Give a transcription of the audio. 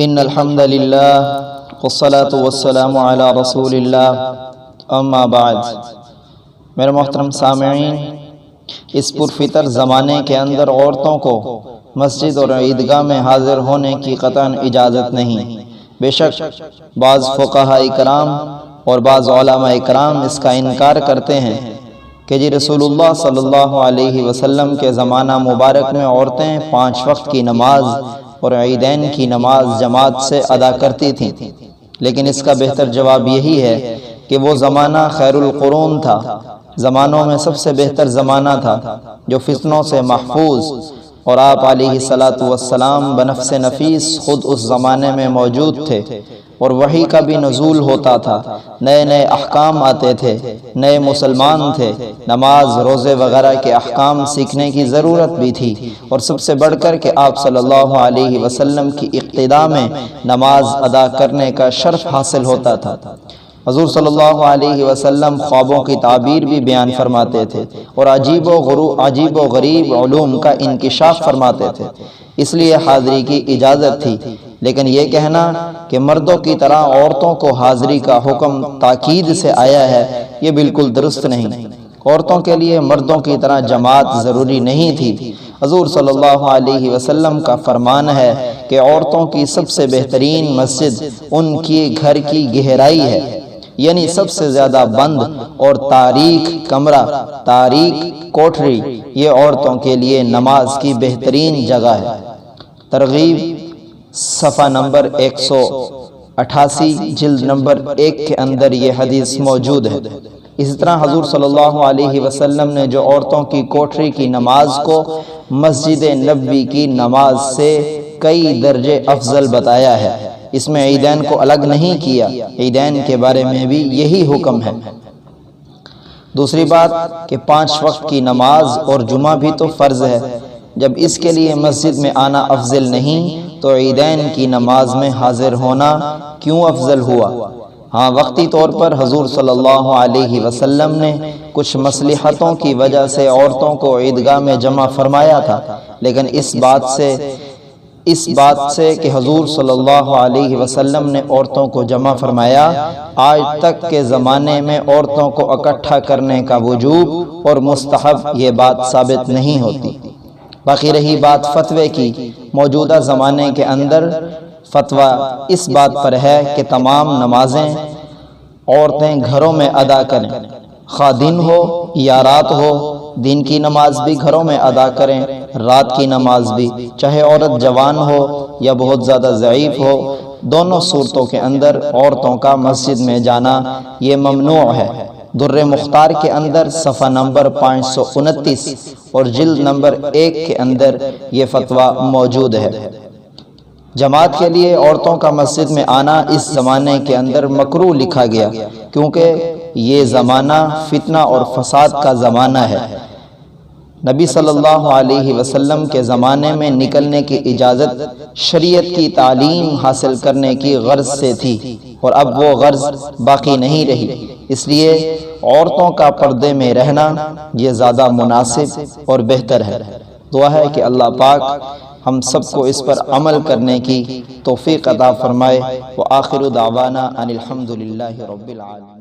ان الحمد للہ والصلاة والسلام علی رسول اللہ اما بعد۔ میرے محترم سامعین، اس پرفطر زمانے کے اندر عورتوں کو مسجد اور عیدگاہ میں حاضر ہونے کی قطعاً اجازت نہیں۔ بے شک بعض فقہاء کرام اور بعض علماء کرام اس کا انکار کرتے ہیں کہ رسول اللہ صلی اللہ علیہ وسلم کے زمانہ مبارک میں عورتیں 5 وقت کی نماز اور عیدین کی نماز جماعت سے ادا کرتی تھیں، لیکن اس کا بہتر جواب یہی ہے کہ وہ زمانہ خیر القرون تھا، زمانوں میں سب سے بہتر زمانہ تھا جو فتنوں سے محفوظ، اور آپ علیہ السلام بنفس نفیس خود اس زمانے میں موجود تھے، اور وحی کا بھی نزول ہوتا تھا، نئے نئے احکام آتے تھے، نئے مسلمان تھے، نماز روزے وغیرہ کے احکام سیکھنے کی ضرورت بھی تھی، اور سب سے بڑھ کر کہ آپ صلی اللہ علیہ وسلم کی اقتداء میں نماز ادا کرنے کا شرف حاصل ہوتا تھا۔ حضور صلی اللہ علیہ وسلم خوابوں کی تعبیر بھی بیان فرماتے تھے اور عجیب و غریب علوم کا انکشاف فرماتے تھے، اس لیے حاضری کی اجازت تھی۔ لیکن یہ کہنا کہ مردوں کی طرح عورتوں کو حاضری کا حکم تاکید سے آیا ہے، یہ بالکل درست نہیں۔ عورتوں کے لیے مردوں کی طرح جماعت ضروری نہیں تھی۔ حضور صلی اللہ علیہ وسلم کا فرمان ہے کہ عورتوں کی سب سے بہترین مسجد ان کی گھر کی گہرائی ہے، یعنی سب سے زیادہ بند اور تاریک کمرہ، تاریک کوٹھری، یہ عورتوں کے لیے نماز کی بہترین جگہ ہے۔ ترغیب صفحہ نمبر 188 جلد نمبر 1 کے اندر یہ حدیث موجود ہے۔ اسی طرح حضور صلی اللہ علیہ وسلم نے جو عورتوں کی کوٹھری کی نماز کو مسجد نبوی کی نماز سے کئی درجے افضل بتایا ہے، اس میں عیدین کو الگ نہیں کیا، عیدین کے بارے میں بھی یہی حکم ہے۔ دوسری بات کہ 5 وقت کی نماز اور جمعہ بھی تو فرض ہے، جب اس کے لیے مسجد میں آنا افضل نہیں تو عیدین کی نماز میں حاضر ہونا کیوں افضل ہوا؟ ہاں، وقتی طور پر حضور صلی اللہ علیہ وسلم نے کچھ مصلحتوں کی وجہ سے عورتوں کو عیدگاہ میں جمع فرمایا تھا، لیکن اس بات سے کہ حضور صلی اللہ علیہ وسلم نے عورتوں کو جمع فرمایا، آج تک کے زمانے میں عورتوں کو اکٹھا کرنے کا وجوب اور مستحب، یہ بات ثابت نہیں ہوتی۔ باقی رہی بات فتوے کی، موجودہ زمانے کے اندر فتویٰ اس بات پر ہے کہ تمام نمازیں عورتیں گھروں میں ادا کریں، خواہ دن ہو یا رات ہو، دن کی نماز بھی گھروں میں ادا کریں، رات کی نماز بھی، چاہے عورت جوان ہو یا بہت زیادہ ضعیف ہو، دونوں صورتوں کے اندر عورتوں کا مسجد میں جانا یہ ممنوع ہے۔ در مختار کے اندر صفحہ نمبر 529 اور جلد نمبر 1 کے اندر یہ فتویٰ موجود ہے۔ جماعت کے لیے عورتوں کا مسجد میں آنا اس زمانے کے اندر مکروہ لکھا گیا، کیونکہ یہ زمانہ فتنہ اور فساد کا زمانہ ہے۔ نبی صلی اللہ علیہ وسلم کے زمانے میں نکلنے کی اجازت شریعت کی تعلیم حاصل کرنے کی غرض سے تھی، اور اب وہ غرض باقی نہیں رہی، اس لیے عورتوں کا پردے میں رہنا یہ زیادہ مناسب اور بہتر ہے۔ دعا ہے کہ اللہ پاک ہم سب کو اس پر عمل کرنے کی توفیق عطا فرمائے۔ وآخر دعوانا ان الحمد للہ رب العالمین۔